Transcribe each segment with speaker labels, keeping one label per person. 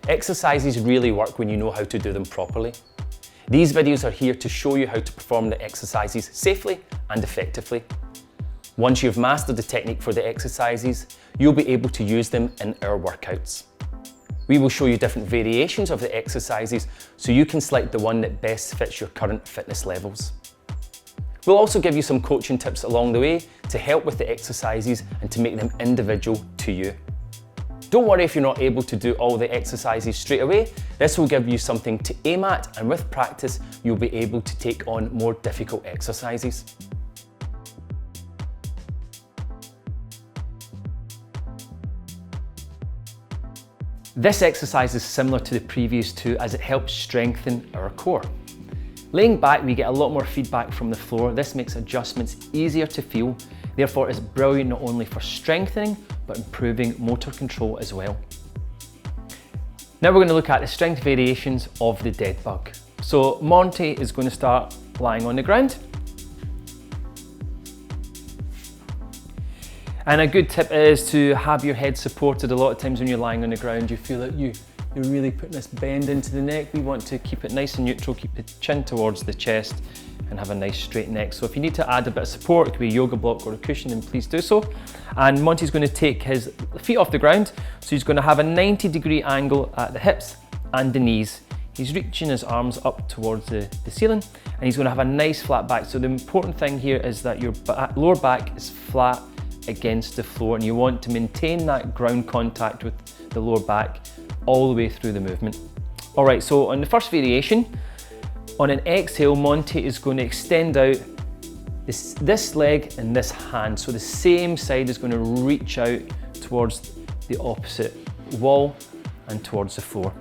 Speaker 1: Exercises really work when you know how to do them properly. These videos are here to show you how to perform the exercises safely and effectively. Once you've mastered the technique for the exercises, you'll be able to use them in our workouts. We will show you different variations of the exercises so you can select the one that best fits your current fitness levels. We'll also give you some coaching tips along the way to help with the exercises and to make them individual to you. Don't worry if you're not able to do all the exercises straight away. This will give you something to aim at, and with practice, you'll be able to take on more difficult exercises. This exercise is similar to the previous two as it helps strengthen our core. Laying back, we get a lot more feedback from the floor. This makes adjustments easier to feel. Therefore, it's brilliant not only for strengthening, but improving motor control as well. Now we're going to look at the strength variations of the dead bug. So Monty is going to start lying on the ground. And a good tip is to have your head supported. A lot of times when you're lying on the ground, you feel that you're really putting this bend into the neck. We want to keep it nice and neutral, keep the chin towards the chest and have a nice straight neck. So if you need to add a bit of support, it could be a yoga block or a cushion, then please do so. And Monty's going to take his feet off the ground. So he's going to have a 90-degree angle at the hips and the knees. He's reaching his arms up towards the ceiling, and he's going to have a nice flat back. So the important thing here is that your lower back is flat against the floor, and you want to maintain that ground contact with the lower back all the way through the movement. All right, so on the first variation, on an exhale, Monty is going to extend out this leg and this hand. So the same side is going to reach out towards the opposite wall and towards the floor.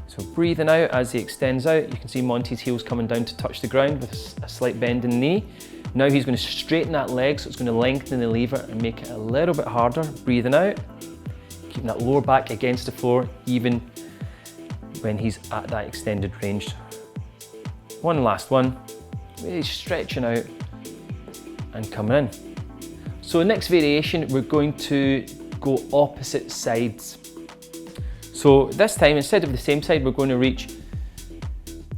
Speaker 1: So breathing out as he extends out, you can see Monty's heels coming down to touch the ground with a slight bend in the knee. Now he's going to straighten that leg, so it's going to lengthen the lever and make it a little bit harder. Breathing out, keeping that lower back against the floor, even when he's at that extended range. One last one, really stretching out and coming in. So next variation, we're going to go opposite sides. So this time, instead of the same side, we're going to reach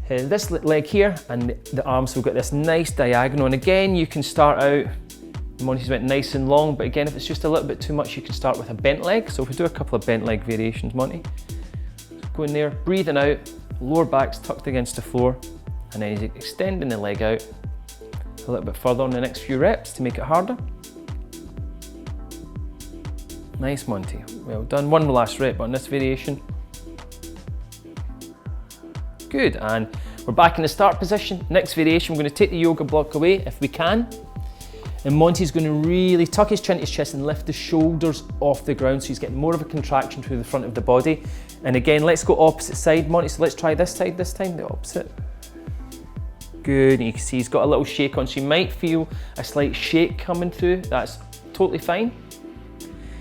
Speaker 1: this leg here and the arms, so we've got this nice diagonal. And again, you can start out, Monty's went nice and long, but again, if it's just a little bit too much, you can start with a bent leg. So if we do a couple of bent leg variations, Monty. So go in there, breathing out, lower back's tucked against the floor, and then he's extending the leg out a little bit further on the next few reps to make it harder. Nice, Monty, well done. One last rep on this variation. Good, and we're back in the start position. Next variation, we're going to take the yoga block away if we can. And Monty's going to really tuck his chin to his chest and lift the shoulders off the ground, so he's getting more of a contraction through the front of the body. And again, let's go opposite side, Monty. So let's try this side this time, the opposite. Good, and you can see he's got a little shake on, so you might feel a slight shake coming through. That's totally fine.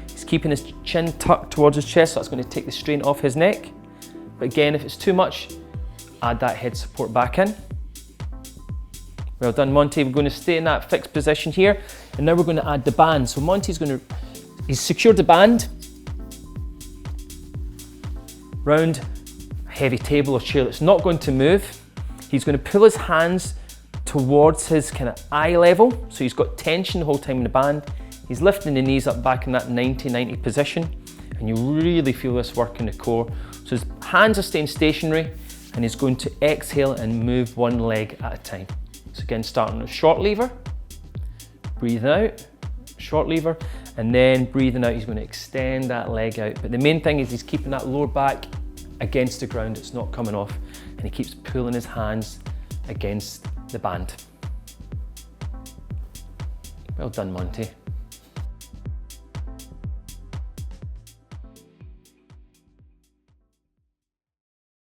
Speaker 1: He's keeping his chin tucked towards his chest, so that's going to take the strain off his neck. But again, if it's too much, add that head support back in. Well done, Monty. We're going to stay in that fixed position here, and now we're going to add the band. So Monty's he's secured the band round a heavy table or chair that's not going to move. He's going to pull his hands towards his kind of eye level, so he's got tension the whole time in the band. He's lifting the knees up back in that 90-90 position, and you really feel this work in the core. So his hands are staying stationary, and he's going to exhale and move one leg at a time. So again, starting with short lever, breathing out, short lever, and then breathing out, he's going to extend that leg out. But the main thing is he's keeping that lower back against the ground, it's not coming off, and he keeps pulling his hands against the band. Well done, Monty.